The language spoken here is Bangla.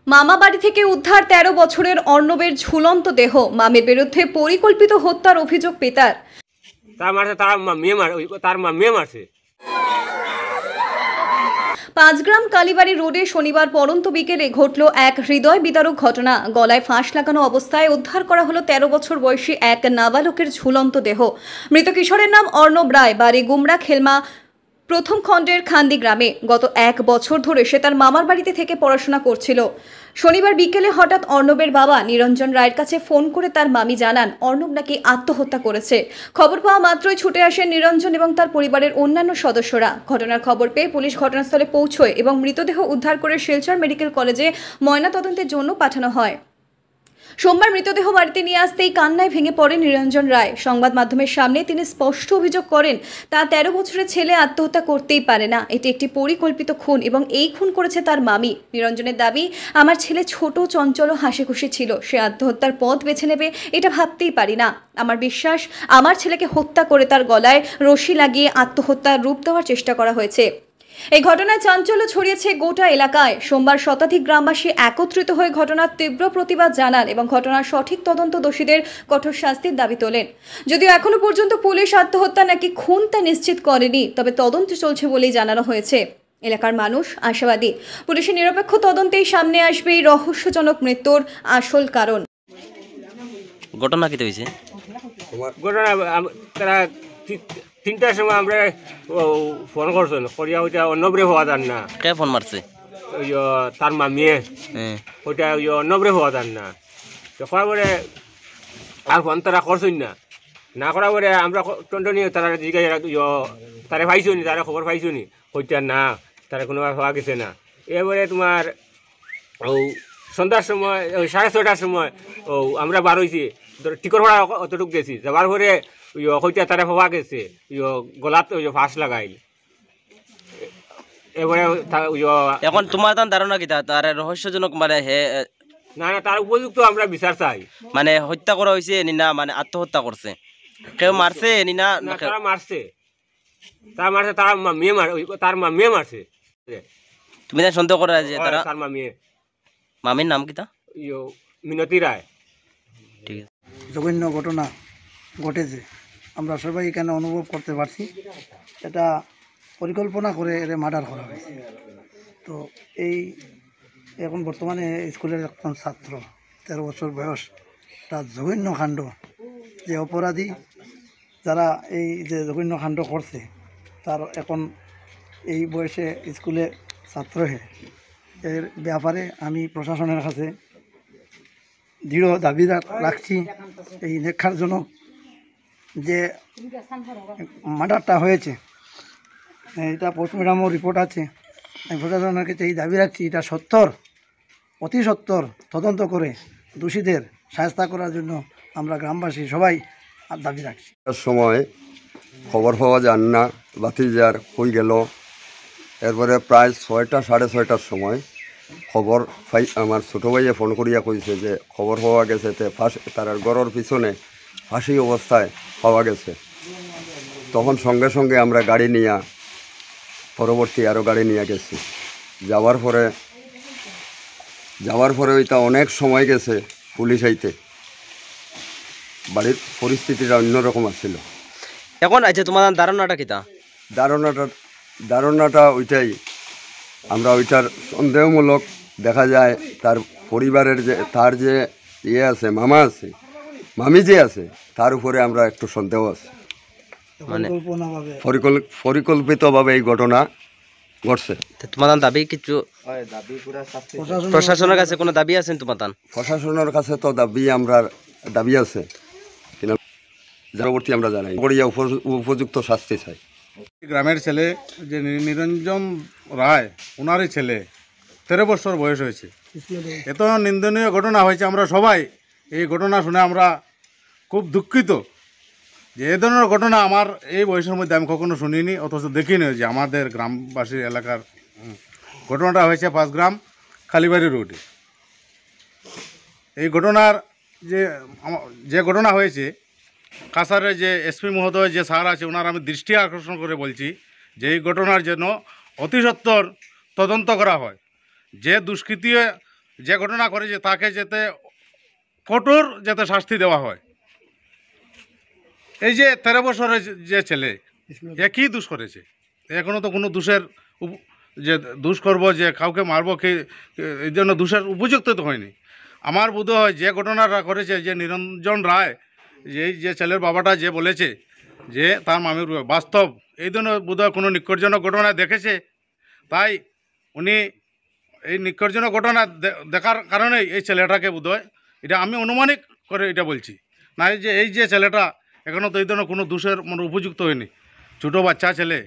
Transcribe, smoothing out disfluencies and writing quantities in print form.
মামা বাড়ি থেকে উদ্ধার ১৩ বছরের অর্ণবের ঝুলন্ত দেহ। মামের বিরুদ্ধে পরিকল্পিত হত্যার অভিযোগ পিতার। তার মেয়ে মারছে। পাঁচগ্রাম কালীবাড়ি রোডে শনিবার পড়ন্ত বিকেলে ঘটল এক হৃদয় বিদারক ঘটনা। গলায় ফাঁস লাগানো অবস্থায় উদ্ধার করা হলো ১৩ বছর বয়সী এক নাবালকের ঝুলন্ত দেহ। মৃত কিশোরের নাম অর্ণব রায়, বাড়ি গুমরা খেলমা প্রথম খণ্ডের খান্দি গ্রামে। গত ১ বছর ধরে সে তার মামার বাড়িতে থেকে পড়াশোনা করছিল। শনিবার বিকেলে হঠাৎ অর্ণবের বাবা নিরঞ্জন রায়ের কাছে ফোন করে তার মামি জানান অর্ণব নাকি আত্মহত্যা করেছে। খবর পাওয়া মাত্রই ছুটে আসেন নিরঞ্জন এবং তার পরিবারের অন্যান্য সদস্যরা। ঘটনার খবর পেয়ে পুলিশ ঘটনাস্থলে পৌঁছয় এবং মৃতদেহ উদ্ধার করে শিলচর মেডিকেল কলেজে ময়নাতদন্তের জন্য পাঠানো হয়। সোমবার মৃতদেহ বাড়িতে নিয়ে আসতেই কান্নায় ভেঙে পড়েন নিরঞ্জন রায়। সংবাদ মাধ্যমের সামনে তিনি স্পষ্ট অভিযোগ করেন তার ১৩ বছরের ছেলে আত্মহত্যা করতেই পারে না, এটি একটি পরিকল্পিত খুন এবং এই খুন করেছে তার মামি। নিরঞ্জনের দাবি, আমার ছেলে ছোট, চঞ্চল, হাসিখুশি ছিল, সে আত্মহত্যার পথ বেছে নেবে এটা ভাবতেই পারি না। আমার বিশ্বাস আমার ছেলেকে হত্যা করে তার গলায় রশি লাগিয়ে আত্মহত্যার রূপ দেওয়ার চেষ্টা করা হয়েছে। এই ঘটনায় চাঞ্চল্য ছড়িয়েছে গোটা এলাকায়। সোমবার শতাধিক গ্রামবাসী একত্রিত হয়ে ঘটনার তীব্র প্রতিবাদ জানান এবং ঘটনার সঠিক তদন্ত, দোষীদের কঠোর শাস্তির দাবি তোলেন। যদিও এখনো পর্যন্ত পুলিশ আত্মহত্যা নাকি খুন তা নিশ্চিত করেনি, তবে তদন্ত চলছে বলেই জানানো হয়েছে। এলাকার মানুষ আশাবাদী পুলিশের নিরপেক্ষ তদন্তেই সামনে আসবে এই রহস্যজনক মৃত্যুর আসল কারণ। ঘটনা কি হয়েছে? ঘটনা তারা ৩টার সময় আমরা ফোন করছেন করিয়া ওইটা অন্নবরে হওয়া যান না। কে ফোন মারছে? ওই তার মামিয়ে ওইটা ওই অন্নবরে হওয়া যান না। তো করা করে আর ফোন তারা করছেন না করা করে আমরা টন্টনি তারা জিজ্ঞাসা তারা পাইছো নি, তারা খবর পাইছো নি, ওইটা না তারা কোনো হওয়া গেছে না। এবারে তোমার ও সন্ধ্যার সময় ওই 6:30টার সময় আমরা বার হয়েছি, টিকর ভাড়া অতটুক গেছি, যাবার পরে হইটা তারা হওয়া গেছে গলাত ফাঁস লাগাইল। এবারে এখন তোমার তার ধারণা কি তার রহস্যজনক মানে না তার উপযুক্ত আমরা বিচার চাই। মানে হত্যা করা হয়েছে না মানে আত্মহত্যা করছে? কেউ মারছে না? তারা মারছে, তার মেয়ে মারছে। তুমি তাই সন্দেহ করা যে তারা তার মামির নাম কি তা? মিনতি রায়। ঠিক আছে। জঘন্য ঘটনা ঘটেছে, আমরা সবাই এখানে অনুভব করতে পারছি। এটা পরিকল্পনা করে এর মার্ডার করা হয়েছে। তো এই এখন বর্তমানে স্কুলের একজন ছাত্র, 13 বছর বয়স, তার জঘন্য কাণ্ড, যে অপরাধী যারা এই যে জঘন্য কাণ্ড করছে তার এখন এই বয়সে স্কুলে ছাত্র এর ব্যাপারে আমি প্রশাসনের কাছে দৃঢ় দাবি রাখছি। এই নেক্ষারজনক যে মার্ডারটা হয়েছে, এটা পোস্টমর্টমও রিপোর্ট আছে, আমি প্রশাসনের কাছে এই দাবি রাখছি এটা অতি সত্বর তদন্ত করে দোষীদের শাস্তি করার জন্য আমরা গ্রামবাসী সবাই দাবি রাখছি। সময় খবর পাওয়া যান না, বাতিজার হয়ে গেল। এরপরে প্রায় 6টা 6:30টার সময় খবর পাই, আমার ছোটো ভাইয়ে ফোন করিয়া কইছে যে খবর পাওয়া গেছে, তার গড়ের পিছনে ফাঁসি অবস্থায় পাওয়া গেছে। তখন সঙ্গে সঙ্গে আমরা গাড়ি নিয়ে পরবর্তী আরও গাড়ি নিয়ে গেছি। যাওয়ার পরে ওইটা অনেক সময় গেছে পুলিশ আইতে, বাড়ির পরিস্থিতিটা অন্যরকম আসছিল। এখন আচ্ছা তোমার ধারণাটা কি তা? ধারণাটা ওইটাই, আমরা ওইটার সন্দেহমূলক দেখা যায়। তার পরিবারের তার যে আছে, মামা আছে, মামি যে আছে, তার উপরে আমরা একটু সন্দেহ আছে। মানে পরিকল্পিতভাবে এই ঘটনা ঘটছে। তোমার দাবি কিছু প্রশাসনের কাছে কোনো দাবি আছে? তোমার প্রশাসনের কাছে তো দাবি আছে, পরবর্তী আমরা জানাই করিয়া উপযুক্ত শাস্তি চাই। গ্রামের ছেলে যে নিরঞ্জন রায়, ওনারই ছেলে, 13 বছর বয়স হয়েছে। এত নিন্দনীয় ঘটনা হয়েছে, আমরা সবাই এই ঘটনা শুনে আমরা খুব দুঃখিত যে এ ধরনের ঘটনা আমার এই বয়সের মধ্যে আমি কখনো শুনিনি, অথচ দেখিনি যে আমাদের গ্রামবাসীর এলাকার ঘটনাটা হয়েছে পাঁচগ্রাম কালীবাড়ি রোডে। এই ঘটনার যে ঘটনা হয়েছে, কাছারের যে এসপি মহোদয় যে স্যার আছে, ওনার আমি দৃষ্টি আকর্ষণ করে বলছি যে এই ঘটনার জন্য অতি সত্বর তদন্ত করা হয়। যে দুষ্কৃতী যে ঘটনা করেছে তাকে যাতে কঠোর যাতে শাস্তি দেওয়া হয়। এই যে 13 বছরের যে ছেলে, এ কী দোষ করেছে? এখনও তো কোনো দোষের যে দোষ করবো যে কাউকে মারবো এই জন্য দোষের উপযুক্ত তো হয়নি। আমার বোধ হয় যে ঘটনাটা করেছে যে নিরঞ্জন রায়, যে ছেলের বাবাটা যে বলেছে যে তার মামির বাস্তব এই জন্য বোধ হয় কোনো নিকটজনক ঘটনা দেখেছে, তাই উনি এই নিকটজনক ঘটনা দেখার কারণেই এই ছেলেটাকে বোধ হয়, এটা আমি অনুমানিক করে এটা বলছি, না এই যে ছেলেটা এখনও তো এই ধরনের কোনো দোষের মানে উপযুক্ত হয়নি, ছোটো বাচ্চা ছেলে।